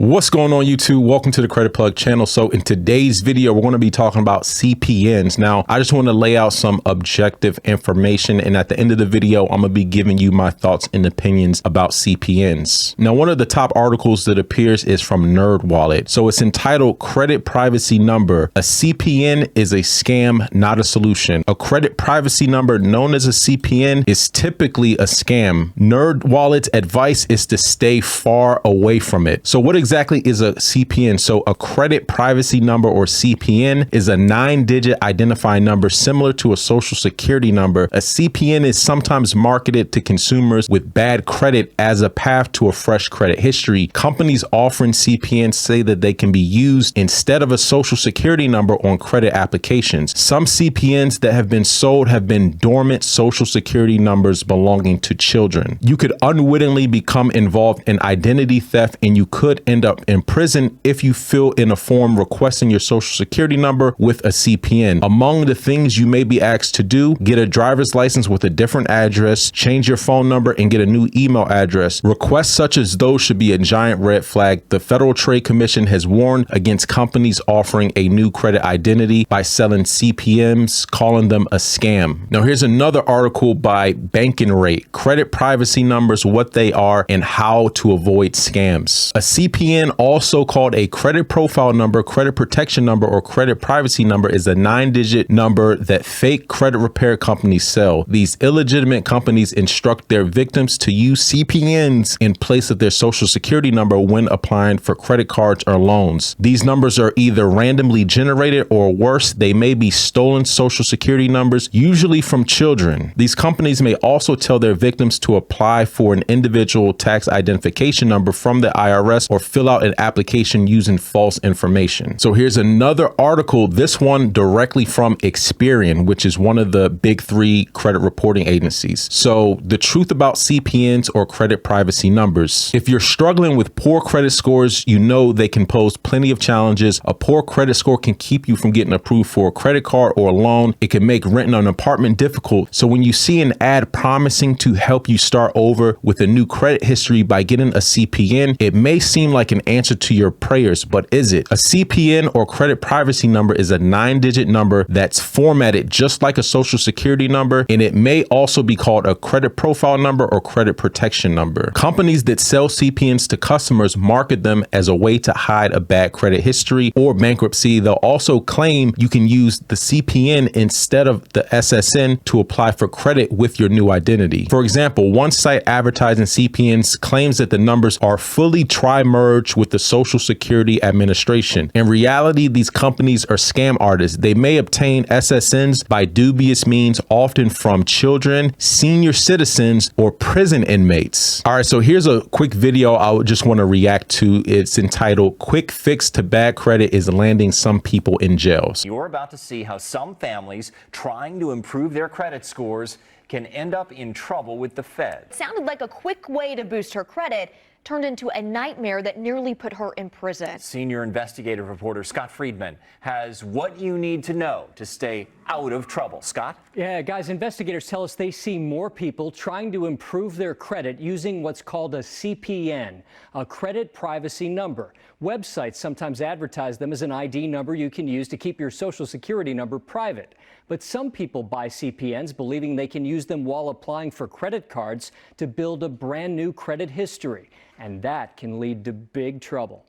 What's going on, YouTube? Welcome to the Credit Plug channel. So in today's video, we're going to be talking about CPNs. Now, I just want to lay out some objective information, and at the end of the video, I'm going to be giving you my thoughts and opinions about CPNs. Now, one of the top articles that appears is from NerdWallet. So it's entitled Credit Privacy Number. A CPN is a scam, not a solution. A credit privacy number known as a CPN is typically a scam. NerdWallet's advice is to stay far away from it. So what exactly is a CPN? So a credit privacy number, or CPN, is a 9-digit identifying number similar to a social security number. A CPN is sometimes marketed to consumers with bad credit as a path to a fresh credit history. Companies offering CPNs say that they can be used instead of a social security number on credit applications. Some CPNs that have been sold have been dormant social security numbers belonging to children. You could unwittingly become involved in identity theft, and you could end up in prison if you fill in a form requesting your social security number with a CPN. Among the things you may be asked to do: get a driver's license with a different address, change your phone number, and get a new email address. Requests such as those should be a giant red flag. The Federal Trade Commission has warned against companies offering a new credit identity by selling CPNs, calling them a scam. Now, here's another article by Banking Rate: Credit Privacy Numbers, What They Are and How to Avoid Scams. A CPN, also called a credit profile number, credit protection number, or credit privacy number, is a 9-digit number that fake credit repair companies sell. These illegitimate companies instruct their victims to use CPNs in place of their social security number when applying for credit cards or loans. These numbers are either randomly generated, or worse, they may be stolen social security numbers, usually from children. These companies may also tell their victims to apply for an individual tax identification number from the IRS or fill out an application using false information. So here's another article, this one directly from Experian, which is one of the big 3 credit reporting agencies. So the truth about CPNs, or credit privacy numbers: if you're struggling with poor credit scores, you know they can pose plenty of challenges. A poor credit score can keep you from getting approved for a credit card or a loan. It can make renting an apartment difficult. So when you see an ad promising to help you start over with a new credit history by getting a CPN, it may seem like an answer to your prayers, but is it? A CPN, or credit privacy number, is a 9-digit number that's formatted just like a social security number, and it may also be called a credit profile number or credit protection number. Companies that sell CPNs to customers market them as a way to hide a bad credit history or bankruptcy. They'll also claim you can use the CPN instead of the SSN to apply for credit with your new identity. For example, one site advertising CPNs claims that the numbers are fully tri-merged with the Social Security Administration. In reality, these companies are scam artists. They may obtain SSNs by dubious means, often from children, senior citizens, or prison inmates. All right, so here's a quick video I would just want to react to. It's entitled "Quick Fix to Bad Credit is Landing Some People in Jails." You're about to see how some families trying to improve their credit scores can end up in trouble with the Fed. It sounded like a quick way to boost her credit, turned into a nightmare that nearly put her in prison. Senior investigative reporter Scott Friedman has what you need to know to stay out of trouble. Scott? Yeah, guys, investigators tell us they see more people trying to improve their credit using what's called a CPN, a credit privacy number. Websites sometimes advertise them as an ID number you can use to keep your social security number private. But some people buy CPNs believing they can use them while applying for credit cards to build a brand new credit history. And that can lead to big trouble.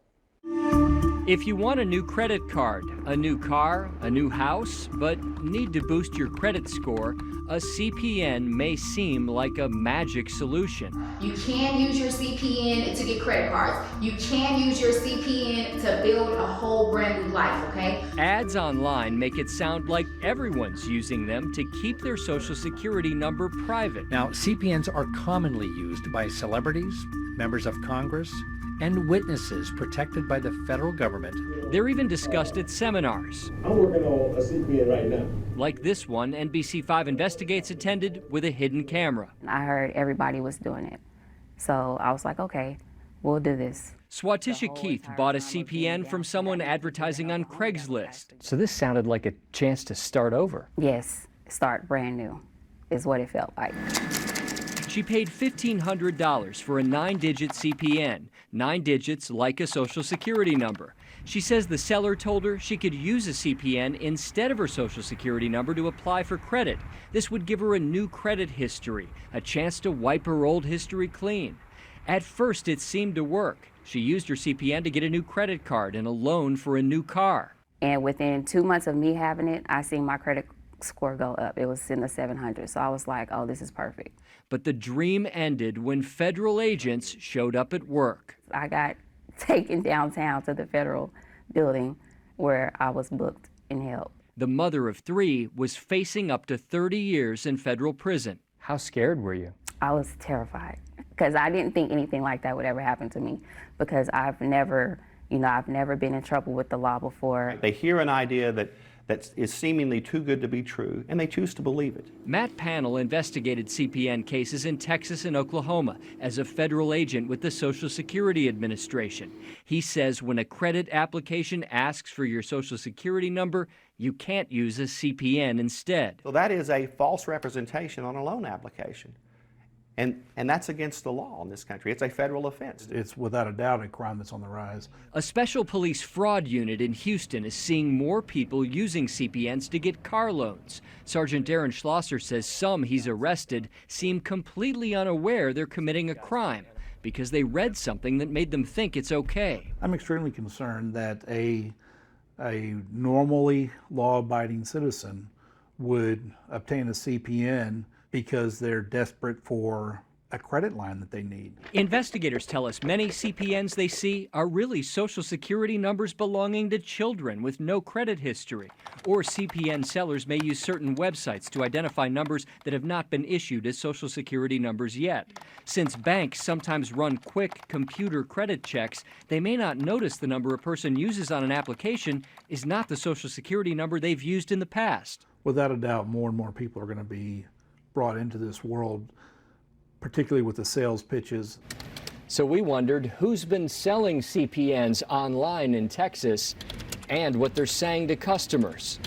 If you want a new credit card, a new car, a new house, but need to boost your credit score, a CPN may seem like a magic solution. You can use your CPN to get credit cards. You can use your CPN to build a whole brand new life, okay? Ads online make it sound like everyone's using them to keep their social security number private. Now, CPNs are commonly used by celebrities, members of Congress, and witnesses protected by the federal government. They're even discussed at seminars. I'm working on a CPN right now. Like this one NBC5 Investigates attended with a hidden camera. I heard everybody was doing it. So I was like, okay, we'll do this. Swatisha Keith bought a CPN from someone advertising on Craigslist. So this sounded like a chance to start over. Yes, start brand new is what it felt like. She paid $1,500 for a 9-digit CPN, 9 digits like a Social Security number. She says the seller told her she could use a CPN instead of her Social Security number to apply for credit. This would give her a new credit history, a chance to wipe her old history clean. At first, it seemed to work. She used her CPN to get a new credit card and a loan for a new car. And within 2 months of me having it, I seen my credit score go up. It was in the 700s. So I was like, oh, this is perfect. But the dream ended when federal agents showed up at work. I got taken downtown to the federal building where I was booked and held. The mother of 3 was facing up to 30 years in federal prison. How scared were you? I was terrified because I didn't think anything like that would ever happen to me because I've never been in trouble with the law before. They hear an idea that is seemingly too good to be true, and they choose to believe it. Matt Pannell investigated CPN cases in Texas and Oklahoma as a federal agent with the Social Security Administration. He says when a credit application asks for your Social Security number, you can't use a CPN instead. So that is a false representation on a loan application. And that's against the law in this country. It's a federal offense. It's without a doubt a crime that's on the rise. A special police fraud unit in Houston is seeing more people using CPNs to get car loans. Sergeant Darren Schlosser says some he's arrested seem completely unaware they're committing a crime because they read something that made them think it's okay. I'm extremely concerned that a normally law-abiding citizen would obtain a CPN because they're desperate for a credit line that they need. Investigators tell us many CPNs they see are really Social Security numbers belonging to children with no credit history. Or CPN sellers may use certain websites to identify numbers that have not been issued as Social Security numbers yet. Since banks sometimes run quick computer credit checks, they may not notice the number a person uses on an application is not the Social Security number they've used in the past. Without a doubt, more and more people are going to be brought into this world, particularly with the sales pitches. So we wondered who's been selling CPNs online in Texas and what they're saying to customers.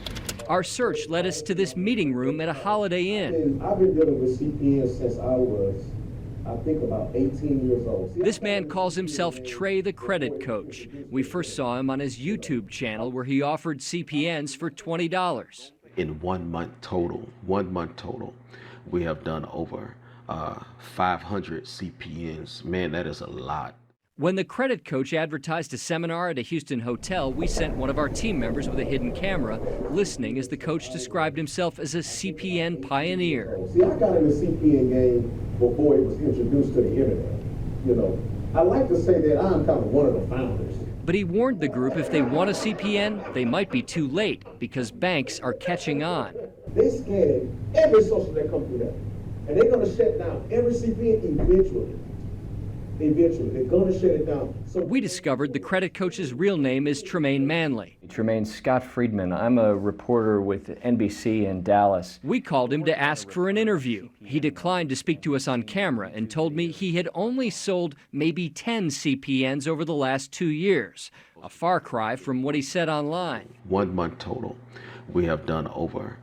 Our search led us to this meeting room at a Holiday Inn. I've been dealing with CPNs since I think about 18 years old. This man calls himself Trey the Credit Coach. We first saw him on his YouTube channel where he offered CPNs for $20. In 1 month total, we have done over 500 CPNs. Man, that is a lot. When the credit coach advertised a seminar at a Houston hotel, we sent one of our team members with a hidden camera, listening as the coach described himself as a CPN pioneer. See, I got in the CPN game before it was introduced to the internet. You know, I like to say that I'm kind of one of the founders. But he warned the group if they want a CPN, they might be too late because banks are catching on. They scan every social that comes through them. And they're going to shut down every CPN eventually. They're going to shut it down. So we discovered the credit coach's real name is Tremaine Manley. Tremaine Scott Friedman. I'm a reporter with NBC in Dallas. We called him to ask for an interview. He declined to speak to us on camera and told me he had only sold maybe 10 CPNs over the last 2 years. A far cry from what he said online. 1 month total, we have done over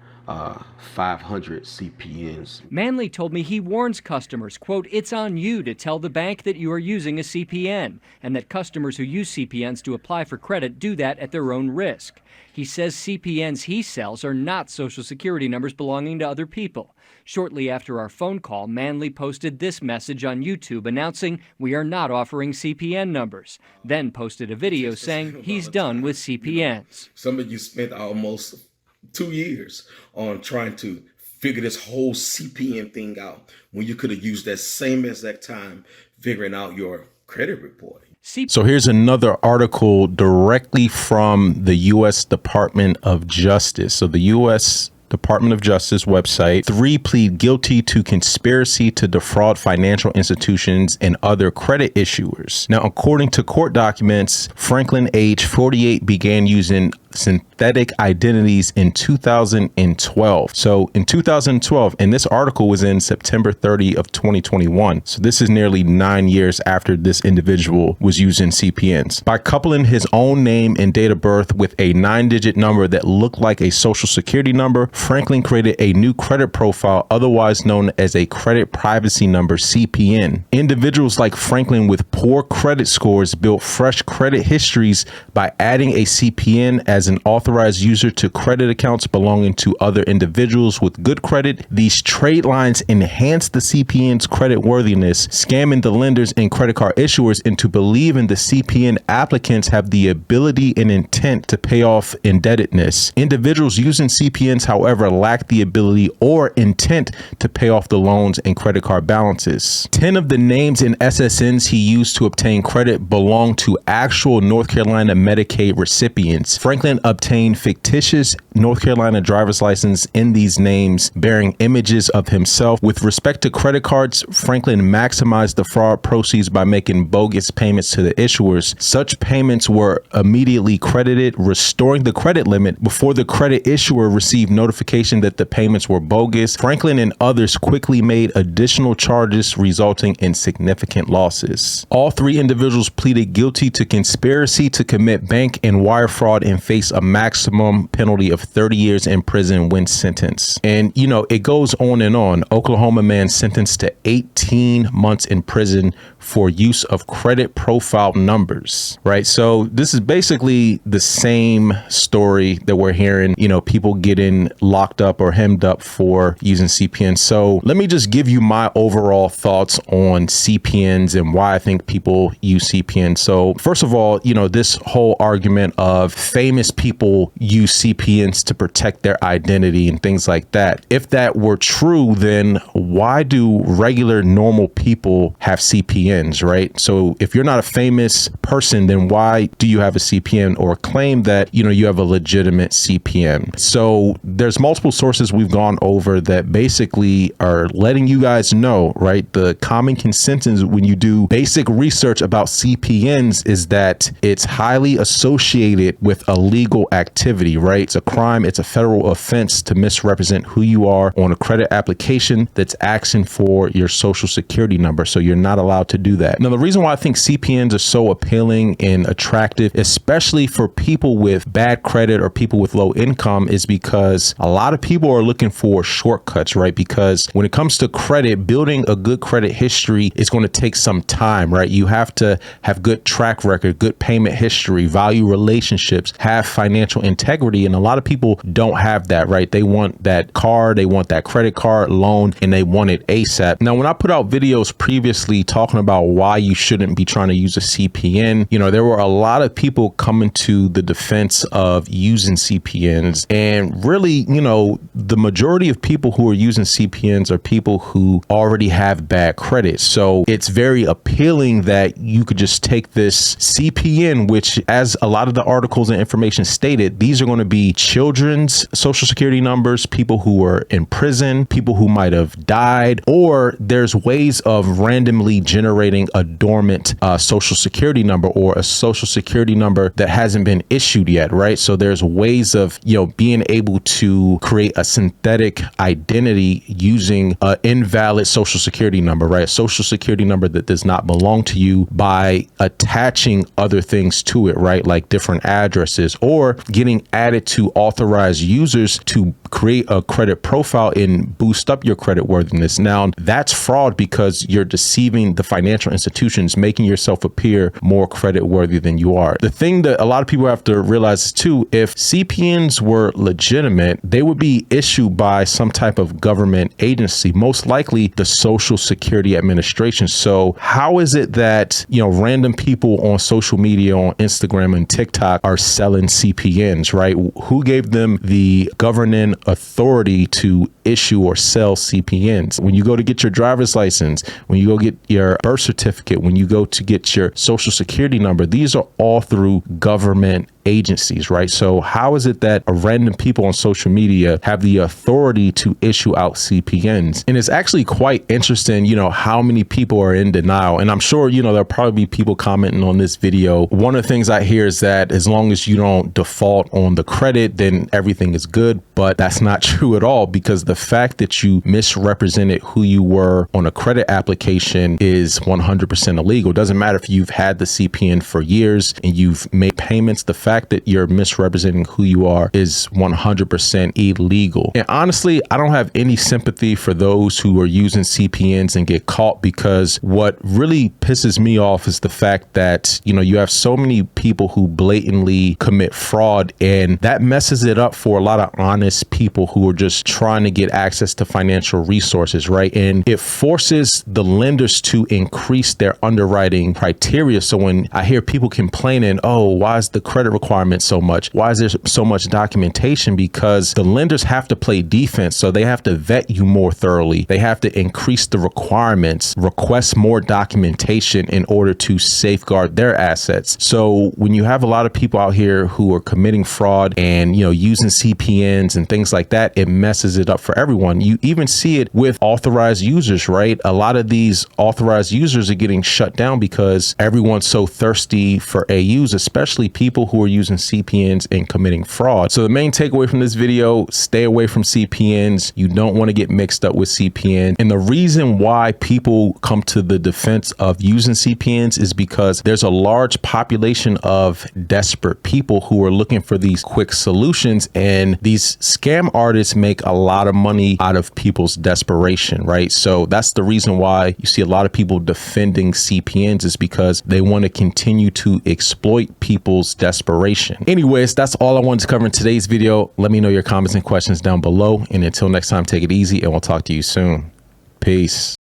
500 CPNs. Manley told me he warns customers, quote, it's on you to tell the bank that you are using a CPN, and that customers who use CPNs to apply for credit do that at their own risk. He says CPNs he sells are not Social Security numbers belonging to other people. Shortly after our phone call, Manley posted this message on YouTube announcing we are not offering CPN numbers, then posted a video saying he's done with CPNs. Some of you spent almost 2 years on trying to figure this whole CPN thing out when you could have used that same exact time figuring out your credit report. So here's another article directly from the U.S. Department of Justice. So the U.S. Department of Justice website, 3 plead guilty to conspiracy to defraud financial institutions and other credit issuers. Now, according to court documents, Franklin, age 48, began using synthetic identities in 2012. So in 2012, and this article was in September 30 of 2021. So this is nearly 9 years after this individual was using CPNs. By coupling his own name and date of birth with a 9-digit number that looked like a social security number, Franklin created a new credit profile, otherwise known as a credit privacy number, CPN. Individuals like Franklin with poor credit scores built fresh credit histories by adding a CPN as an authorized user to credit accounts belonging to other individuals with good credit. These trade lines enhance the CPN's credit worthiness, scamming the lenders and credit card issuers into believing the CPN applicants have the ability and intent to pay off indebtedness. Individuals using CPNs, however, lack the ability or intent to pay off the loans and credit card balances. 10 of the names and SSNs he used to obtain credit belong to actual North Carolina Medicaid recipients. Franklin obtained fictitious North Carolina driver's license in these names bearing images of himself. With respect to credit cards, Franklin maximized the fraud proceeds by making bogus payments to the issuers. Such payments were immediately credited, restoring the credit limit before the credit issuer received notification that the payments were bogus. Franklin and others quickly made additional charges, resulting in significant losses. All three individuals pleaded guilty to conspiracy to commit bank and wire fraud and face a maximum penalty of 30 years in prison when sentenced. And, you know, it goes on and on. Oklahoma man sentenced to 18 months in prison for use of credit profile numbers, right? So this is basically the same story that we're hearing, you know, people getting locked up or hemmed up for using CPNs. So let me just give you my overall thoughts on CPNs and why I think people use CPNs. So first of all, you know, this whole argument of famous people use CPNs to protect their identity and things like that. If that were true, then why do regular normal people have CPNs, right? So if you're not a famous person, then why do you have a CPN or claim that, you know, you have a legitimate CPN? So there's multiple sources we've gone over that basically are letting you guys know, right? The common consensus when you do basic research about CPNs is that it's highly associated with illegal activity, right? It's a crime. It's a federal offense to misrepresent who you are on a credit application that's asking for your social security number. So you're not allowed to do that. Now, the reason why I think CPNs are so appealing and attractive, especially for people with bad credit or people with low income, is because a lot of people are looking for shortcuts, right? Because when it comes to credit, building a good credit history is going to take some time, right? You have to have good track record, good payment history, value relationships, have financial integrity. And a lot of people don't have that, right? They want that card, they want that credit card loan, and they want it ASAP. Now, when I put out videos previously talking about why you shouldn't be trying to use a CPN, you know, there were a lot of people coming to the defense of using CPNs. And really, you know, the majority of people who are using CPNs are people who already have bad credit. So it's very appealing that you could just take this CPN, which, as a lot of the articles and information stated, these are going to be children's social security numbers, people who are in prison, people who might have died, or there's ways of randomly generating a dormant social security number or a social security number that hasn't been issued yet, right? So there's ways of, you know, being able to create a synthetic identity using an invalid social security number, right? A social security number that does not belong to you by attaching other things to it, right? Like different addresses, or getting added to authorized users to create a credit profile and boost up your credit worthiness. Now, that's fraud because you're deceiving the financial institutions, making yourself appear more credit worthy than you are. The thing that a lot of people have to realize is too, if CPNs were legitimate, they would be issued by some type of government agency, most likely the Social Security Administration. So how is it that, you know, random people on social media, on Instagram and TikTok are selling CPNs, right? Who gave them the governing authority to issue or sell CPNs? When you go to get your driver's license, when you go get your birth certificate, when you go to get your social security number, these are all through government agencies, right? So how is it that random people on social media have the authority to issue out CPNs? And it's actually quite interesting, you know, how many people are in denial. And I'm sure, you know, there'll probably be people commenting on this video. One of the things I hear is that as long as you don't default on the credit, then everything is good. But that's not true at all, because the fact that you misrepresented who you were on a credit application is 100% illegal. It doesn't matter if you've had the CPN for years and you've made payments. The fact that you're misrepresenting who you are is 100% illegal. And honestly, I don't have any sympathy for those who are using CPNs and get caught, because what really pisses me off is the fact that, you know, you have so many people who blatantly commit fraud, and that messes it up for a lot of honest people who are just trying to get access to financial resources, right? And it forces the lenders to increase their underwriting criteria. So when I hear people complaining, oh, why is the credit requirement so much? Why is there so much documentation? Because the lenders have to play defense. So they have to vet you more thoroughly. They have to increase the requirements, request more documentation in order to safeguard their assets. So when you have a lot of people out here who are committing fraud and, you know, using CPNs and things like that, it messes it up for everyone. You even see it with authorized users, right? A lot of these authorized users are getting shut down because everyone's so thirsty for AUs, especially people who are using CPNs and committing fraud. So the main takeaway from this video, stay away from CPNs. You don't want to get mixed up with CPN. And the reason why people come to the defense of using CPNs is because there's a large population of desperate people who are looking for these quick solutions, and these scam artists make a lot of money out of people's desperation, right? So that's the reason why you see a lot of people defending CPNs, is because they want to continue to exploit people's desperation. Anyways, that's all I wanted to cover in today's video. Let me know your comments and questions down below. And until next time, take it easy, and we'll talk to you soon. Peace.